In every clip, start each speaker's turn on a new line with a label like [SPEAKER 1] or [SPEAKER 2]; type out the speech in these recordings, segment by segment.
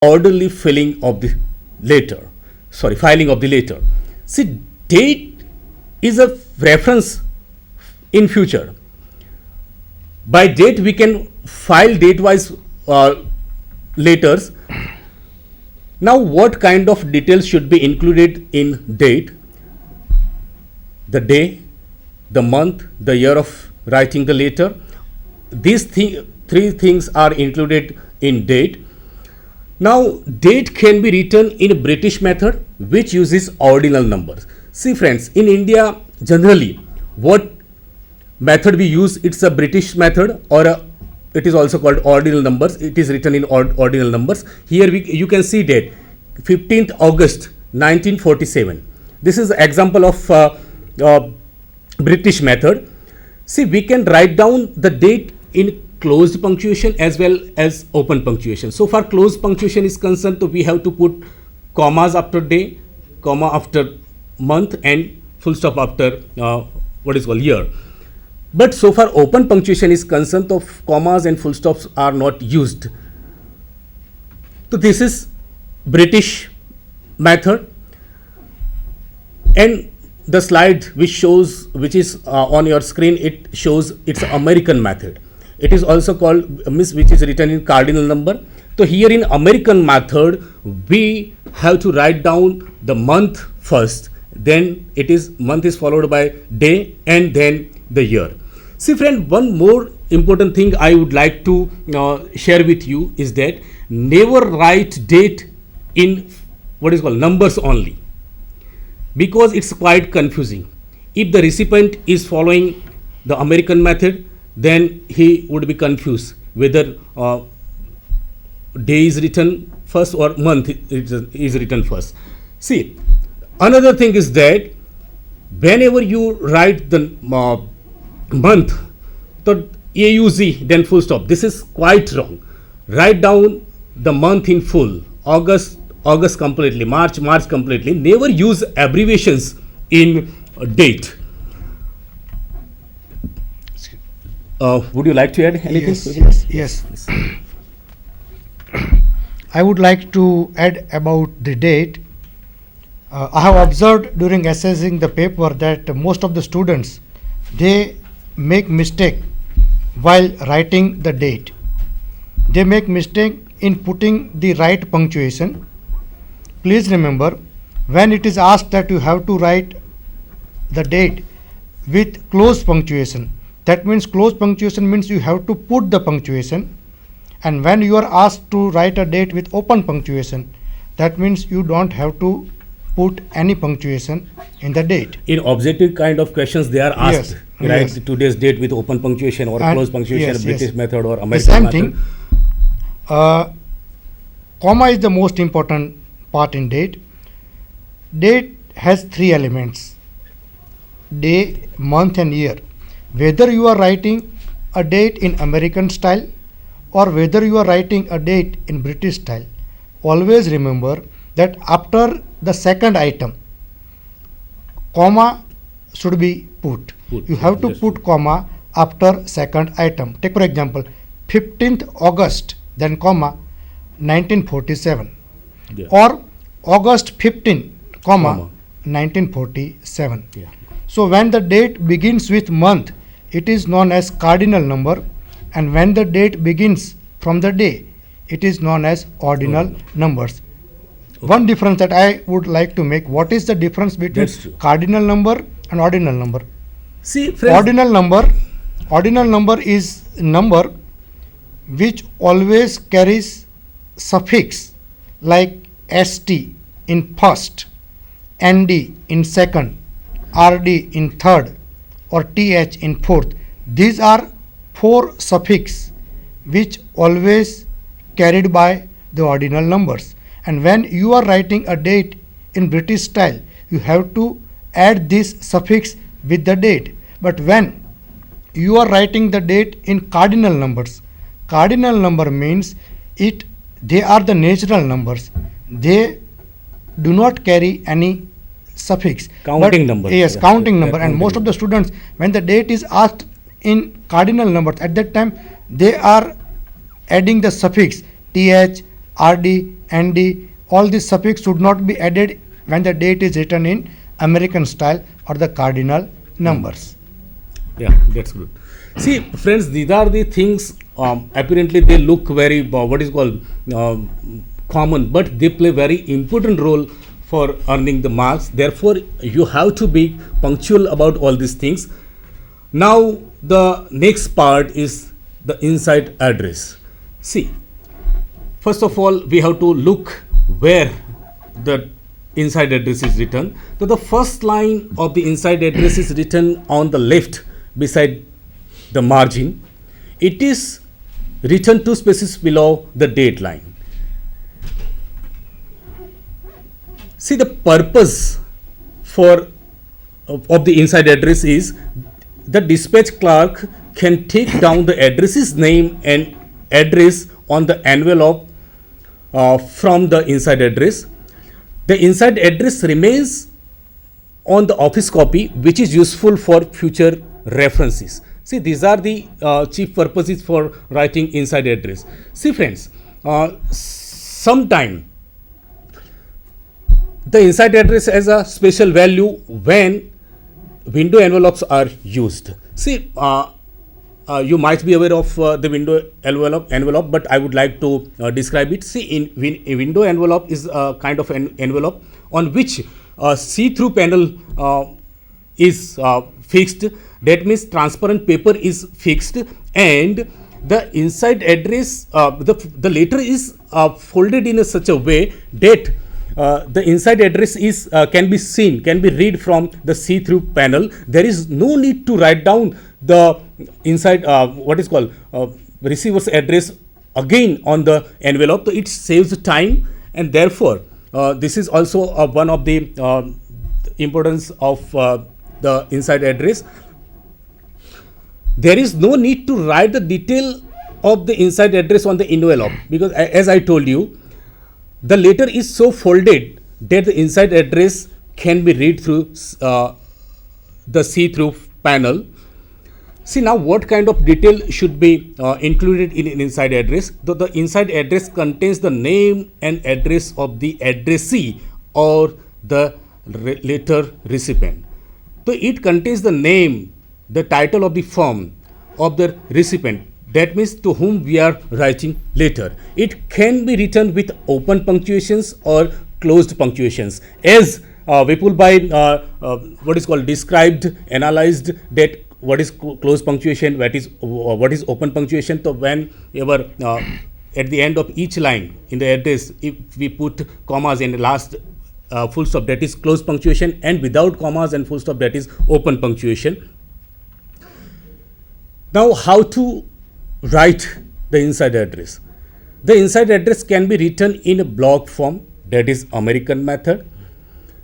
[SPEAKER 1] orderly filing of the letter. See, date is a reference in future. By date, we can file date-wise letters. Now, what kind of details should be included in date? The day, the month, the year of writing the letter. These three things are included in date. Now, date can be written in a British method which uses ordinal numbers. See friends, in India generally what method we use, it's a British method, or it is also called ordinal numbers. It is written in ordinal numbers. Here you can see date 15th August 1947. This is an example of British method. See, we can write down the date in closed punctuation as well as open punctuation. So far closed punctuation is concerned, so we have to put commas after day, comma after month, and full stop after what is called year. But so far open punctuation is concerned, of commas and full stops are not used. So this is British method, and the slide which is on your screen, it shows it's American method. It is also called which is written in cardinal number. So here in American method, we have to write down the month first, then month is followed by day, and then the year. See friend, one more important thing I would like to share with you is that never write date in what is called numbers only, because it's quite confusing. If the recipient is following the American method, then he would be confused whether day is written first or month is written first. See, another thing is that whenever you write the month, the AUZ then full stop, this is quite wrong. Write down the month in full, August completely, March completely. Never use abbreviations in date. Would you like to add anything?
[SPEAKER 2] Yes. I would like to add about the date. I have observed during assessing the paper that most of the students, they make mistake while writing the date. They make mistake in putting the right punctuation. Please remember, when it is asked that you have to write the date with close punctuation, that means close punctuation means you have to put the punctuation. And when you are asked to write a date with open punctuation, that means you don't have to put any punctuation in the date.
[SPEAKER 1] In objective kind of questions, they are asked,
[SPEAKER 2] Yes,
[SPEAKER 1] write today's date with open punctuation or
[SPEAKER 2] And
[SPEAKER 1] closed punctuation,
[SPEAKER 2] yes,
[SPEAKER 1] British
[SPEAKER 2] yes.
[SPEAKER 1] method or
[SPEAKER 2] The
[SPEAKER 1] American
[SPEAKER 2] same
[SPEAKER 1] method.
[SPEAKER 2] thing, comma is the most important part in date. Date has three elements: day, month, and year. Whether you are writing a date in American style or whether you are writing a date in British style, always remember that after the second item, comma should be put. You have to
[SPEAKER 1] yes.
[SPEAKER 2] put comma after second item. Take for example, 15th August, then comma, 1947.
[SPEAKER 1] Yeah.
[SPEAKER 2] Or August 15,
[SPEAKER 1] Comma.
[SPEAKER 2] 1947.
[SPEAKER 1] Yeah.
[SPEAKER 2] So when the date begins with month, it is known as cardinal number, and when the date begins from the day, it is known as ordinal numbers. One difference that I would like to make: what is the difference between
[SPEAKER 1] That's true.
[SPEAKER 2] cardinal number and ordinal number?
[SPEAKER 1] See, friends,
[SPEAKER 2] Ordinal number is number which always carries suffix like st in first, nd in second, rd in third, or th in fourth. These are four suffix which always carried by the ordinal numbers. And when you are writing a date in British style, you have to add this suffix with the date. But when you are writing the date in cardinal numbers, cardinal number means they are the natural numbers. They do not carry any suffix.
[SPEAKER 1] Counting number.
[SPEAKER 2] Yes,
[SPEAKER 1] Yeah,
[SPEAKER 2] counting
[SPEAKER 1] yeah,
[SPEAKER 2] number. And
[SPEAKER 1] counting
[SPEAKER 2] most of the
[SPEAKER 1] number.
[SPEAKER 2] students, when the date is asked in cardinal numbers, at that time they are adding the suffix th, RD, ND, all these suffix should not be added when the date is written in American style or the cardinal numbers.
[SPEAKER 1] Yeah, that's good. See, friends, these are the things. Apparently, they look very what is called common, but they play very important role for earning the marks. Therefore, you have to be punctual about all these things. Now, the next part is the inside address. See, first of all, we have to look where the inside address is written. So, the first line of the inside address is written on the left beside the margin. It is written 2 spaces below the date line. See, the purpose for of the inside address is the dispatch clerk can take down the address's name and address on the envelope from the inside address. The inside address remains on the office copy, which is useful for future references. See, these are the chief purposes for writing inside address. See, friends, sometime the inside address has a special value when window envelopes are used. See, you might be aware of the window envelope, but I would like to describe it. See, a window envelope is a kind of an envelope on which a see-through panel is fixed. That means transparent paper is fixed, and the inside address, the letter is folded in such a way that the inside address is can be seen, can be read from the see-through panel. There is no need to write down the inside what is called receiver's address again on the envelope. So it saves time, and therefore this is also one of the importance of the inside address. There is no need to write the detail of the inside address on the envelope, because as I told you, the letter is so folded that the inside address can be read through the see-through panel. See, now what kind of detail should be included in an inside address? The inside address contains the name and address of the addressee or the letter recipient. So it contains the name, the title of the firm of the recipient. That means to whom we are writing letter. It can be written with open punctuations or closed punctuations. As Vipul Bhai what is called described, analyzed that what is closed punctuation, what is open punctuation. So whenever at the end of each line in the address, if we put commas in the last full stop, that is closed punctuation, and without commas and full stop, that is open punctuation. Now, how to write the inside address? The inside address can be written in a block form, that is American method.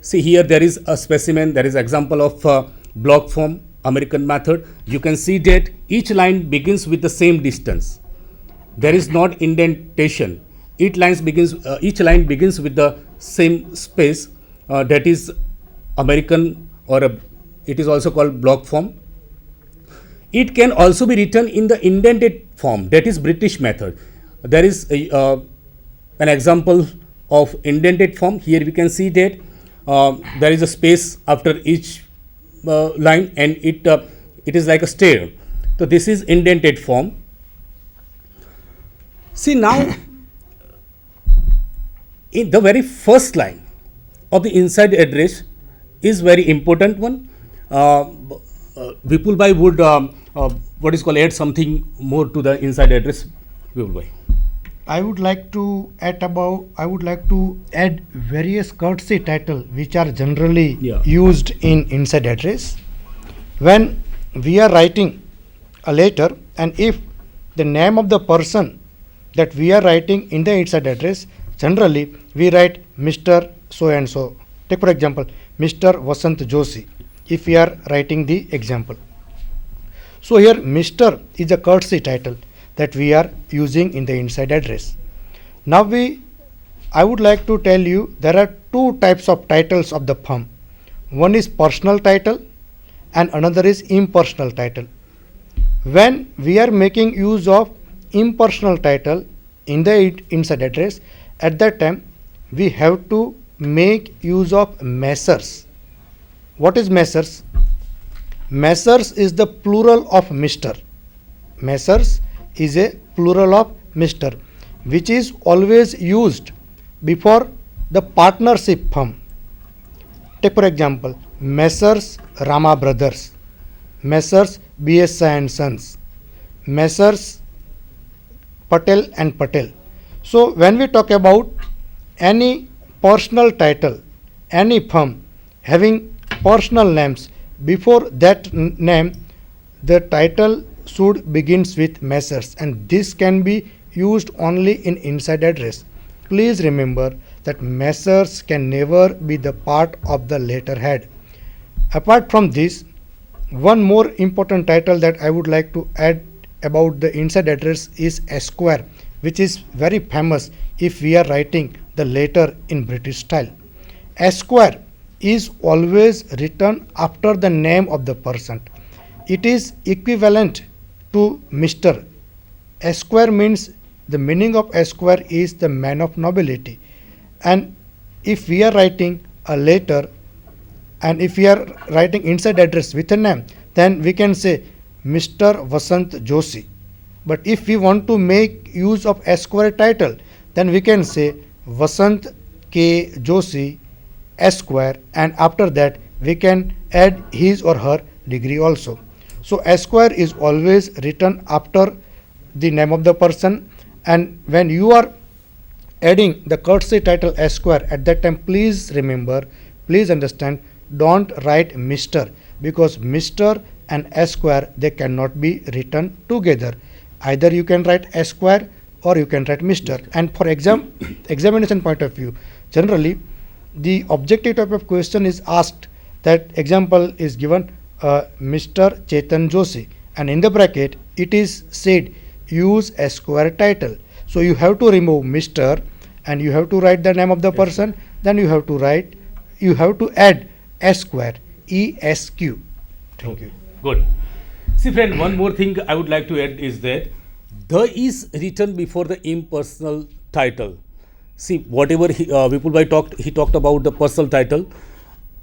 [SPEAKER 1] See, here there is a specimen, there is example of block form American method. You can see that each line begins with the same distance. There is not indentation. Each line begins with the same space. That is American, or it is also called block form. It can also be written in the indented form, that is British method. There is an example of indented form. Here we can see that there is a space after each line, and it is like a stair. So this is indented form. See, now in the very first line of the inside address is very important one. Vipul Bhai would what is called add something more to the inside address. Vipul Bhai.
[SPEAKER 2] I would like to add various courtesy title which are generally used in inside address. When we are writing a letter, and if the name of the person that we are writing in the inside address, generally we write Mr. so and so. Take for example Mr. Vasant Joshi, if we are writing the example. So here Mr. is a courtesy title that we are using in the inside address. Now I would like to tell you there are two types of titles of the firm. One is personal title and another is impersonal title. When we are making use of impersonal title in the inside address, at that time we have to make use of Messrs. What is Messrs? Messrs is the plural of Mr. Messrs is a plural of Mr., which is always used before the partnership firm. Take for example, Messrs Rama Brothers, Messrs BSI and Sons, Messrs Patel and Patel. So when we talk about any personal title, any firm having personal names, before that name the title should begins with Messrs, and this can be used only in inside address. Please remember that Messrs can never be the part of the letterhead. Apart from this, one more important title that I would like to add about the inside address is Esquire, which is very famous if we are writing the letter in British style. Esquire is always written after the name of the person. It is equivalent to Mr. Esquire means, the meaning of Esquire is the man of nobility. And if we are writing a letter and if we are writing inside address with a name, then we can say Mr. Vasant Joshi. But if we want to make use of Esquire title, then we can say Vasant K. Joshi Esquire, and after that we can add his or her degree also. So Esquire is always written after the name of the person, and when you are adding the courtesy title Esquire, at that time please remember, please understand, don't write Mr., because Mr. and Esquire, they cannot be written together. Either you can write Esquire or you can write Mr. And for examination point of view, generally the objective type of question is asked, that example is given Mr. Chetan Joshi, and in the bracket it is said use Esquire title. So you have to remove Mr. and you have to write the name of the person, then you have to add Esquire, ESQ. Thank you.
[SPEAKER 1] Good. See friend, one more thing I would like to add is that the is written before the impersonal title. See, whatever Vipulbhai talked, he talked about the personal title.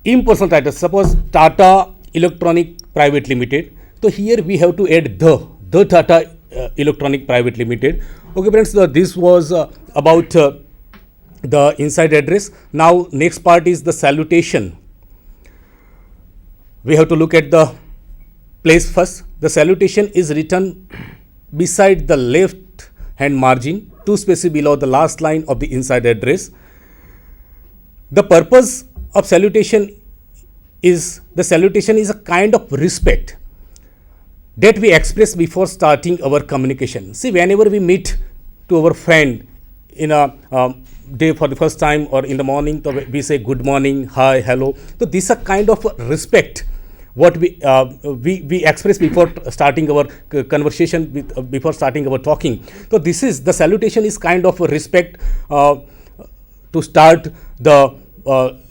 [SPEAKER 1] Impersonal title, suppose Tata Electronic Private Limited. So here we have to add the Tata Electronic Private Limited. Okay friends, this was about the inside address. Now next part is the salutation. We have to look at the place first. The salutation is written beside the left hand margin, 2 spaces below the last line of the inside address. The purpose of salutation is a kind of respect that we express before starting our communication. See, whenever we meet to our friend in a day for the first time or in the morning, so we say good morning, hi, hello. So this is a kind of respect what we express before starting our conversation, before starting our talking. So this is the salutation is kind of a respect to start the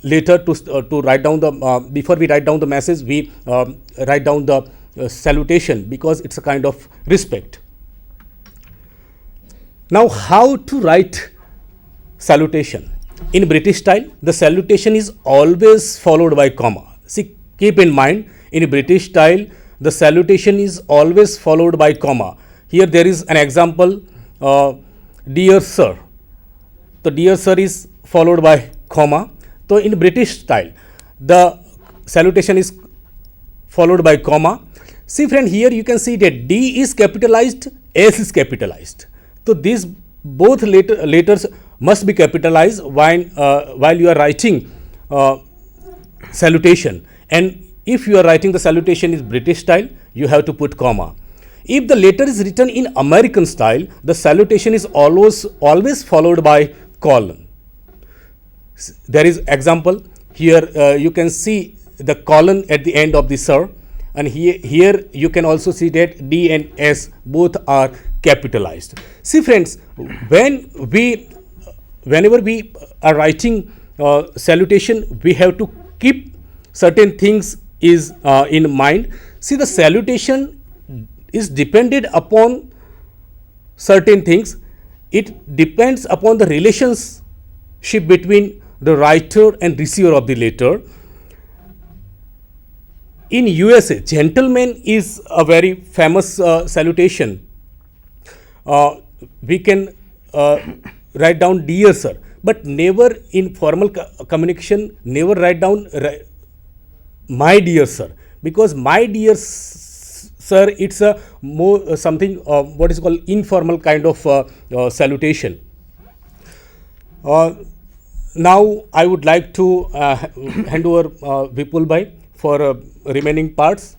[SPEAKER 1] letter, to write down the before we write down the message, we write down the salutation, because it's a kind of respect. Now how to write salutation? In British style, the salutation is always followed by comma. See, keep in mind, in British style, the salutation is always followed by comma. Here there is an example, dear sir. So dear sir is followed by comma. So in British style, the salutation is followed by comma. See friend, here you can see that D is capitalized, S is capitalized. So these both letters must be capitalized while you are writing salutation. And if you are writing the salutation is British style, you have to put comma. If the letter is written in American style, the salutation is always followed by colon. There is example here, you can see the colon at the end of the sir, and here you can also see that D and S both are capitalized. See friends, whenever we are writing salutation, we have to keep certain things is in mind. See, the salutation is dependent upon certain things. it depends upon the relationship between the writer and receiver of the letter. In USA, gentleman is a very famous salutation. We can write down dear sir, but never in formal communication, never write down my dear sir, because my dear sir, it's a more something what is called informal kind of salutation. Now I would like to hand over Vipul bhai for remaining parts.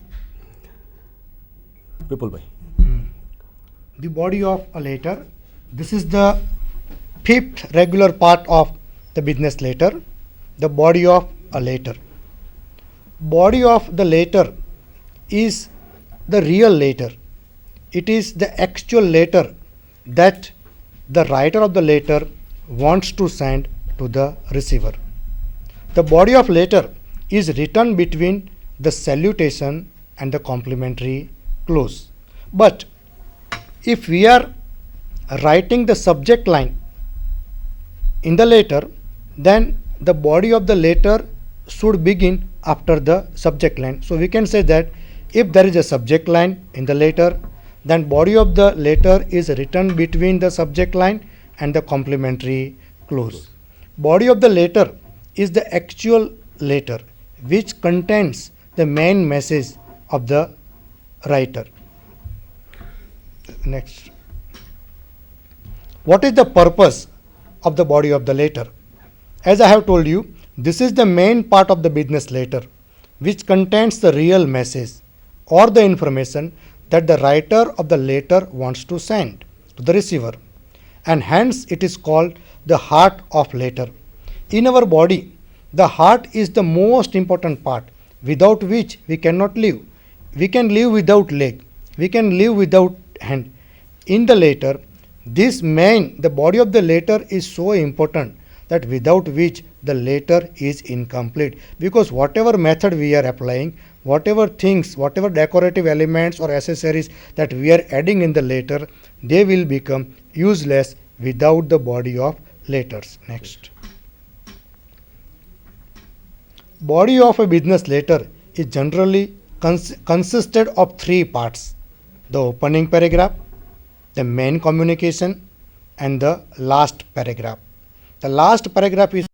[SPEAKER 1] Vipul bhai.
[SPEAKER 2] The body of a letter. This is the fifth regular part of the business letter. The body of a letter. Body of the letter is the real letter. It is the actual letter that the writer of the letter wants to send to the receiver. The body of letter is written between the salutation and the complimentary clause. But if we are writing the subject line in the letter, then the body of the letter should begin after the subject line. So we can say that if there is a subject line in the letter, then body of the letter is written between the subject line and the complementary clause. Body of the letter is the actual letter which contains the main message of the writer. Next. What is the purpose of the body of the letter? As I have told you, this is the main part of the business letter which contains the real message or the information that the writer of the letter wants to send to the receiver, and hence it is called the heart of letter. In our body, the heart is the most important part, without which we cannot live. We can live without leg, we can live without hand. In the letter, the body of the letter is so important that without which the letter is incomplete, because whatever method we are applying, whatever things, whatever decorative elements or accessories that we are adding in the letter, they will become useless without the body of letters. Next. Body of a business letter is generally consisted of three parts: the opening paragraph, the main communication, and the last paragraph. The last paragraph is